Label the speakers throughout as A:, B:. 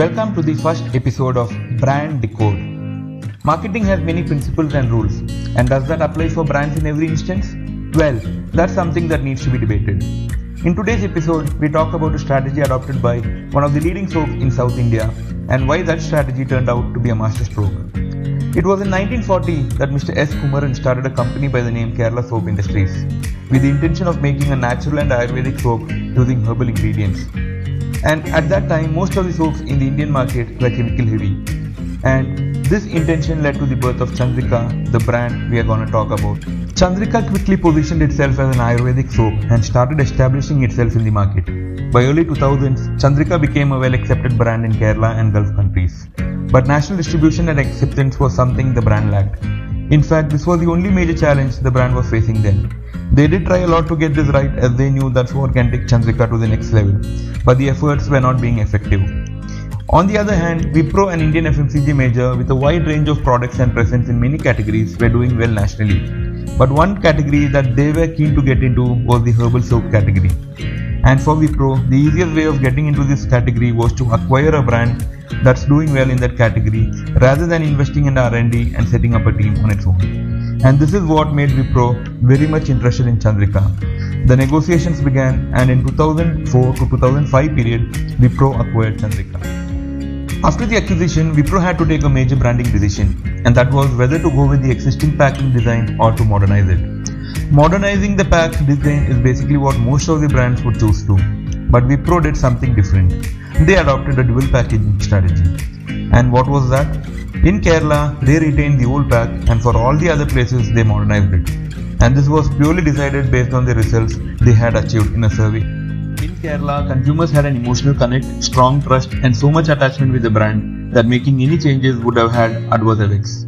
A: Welcome to the first episode of Brand Decode. Marketing has many principles and rules, and does that apply for brands in every instance? Well, that's something that needs to be debated. In today's episode, we talk about a strategy adopted by one of the leading soaps in South India and why that strategy turned out to be a masterstroke. It was in 1940 that Mr. S. Kumaran started a company by the name Kerala Soap Industries with the intention of making a natural and Ayurvedic soap using herbal ingredients. And at that time, most of the soaps in the Indian market were chemical heavy. And this intention led to the birth of Chandrika, the brand we are going to talk about. Chandrika quickly positioned itself as an Ayurvedic soap and started establishing itself in the market. By early 2000s, Chandrika became a well-accepted brand in Kerala and Gulf countries. But national distribution and acceptance was something the brand lacked. In fact, this was the only major challenge the brand was facing then. They did try a lot to get this right, as they knew that's what can take Chandrika to the next level, but the efforts were not being effective. On the other hand, Wipro, an Indian FMCG major with a wide range of products and presence in many categories, were doing well nationally. But one category that they were keen to get into was the herbal soap category. And for Wipro, the easiest way of getting into this category was to acquire a brand that's doing well in that category rather than investing in R&D and setting up a team on its own. And this is what made Wipro very much interested in Chandrika. The negotiations began, and in 2004 to 2005 period, Wipro acquired Chandrika. After the acquisition, Wipro had to take a major branding decision, and that was whether to go with the existing packaging design or to modernize it. Modernizing the pack design is basically what most of the brands would choose to, but Wipro did something different. They adopted a dual packaging strategy. And what was that? In Kerala, they retained the old pack, and for all the other places, they modernized it. And this was purely decided based on the results they had achieved in a survey. In Kerala, consumers had an emotional connect, strong trust, and so much attachment with the brand that making any changes would have had adverse effects.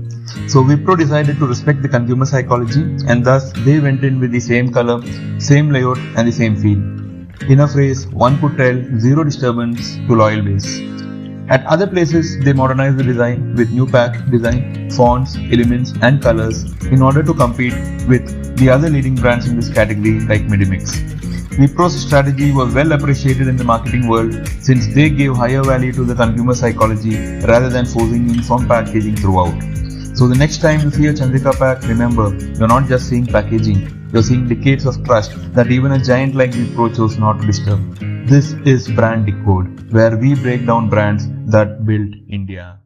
A: So Wipro decided to respect the consumer psychology, and thus they went in with the same color, same layout, and the same feel. In a phrase, one could tell zero disturbance to loyal base. At other places, they modernized the design with new pack design, fonts, elements, and colors in order to compete with the other leading brands in this category like Medimix. Wipro's strategy was well appreciated in the marketing world since they gave higher value to the consumer psychology rather than forcing uniform packaging throughout. So the next time you see a Chandrika pack, remember, you're not just seeing packaging, you're seeing decades of trust that even a giant like Wipro chose not to disturb. This is Brand Decode, where we break down brands that built India.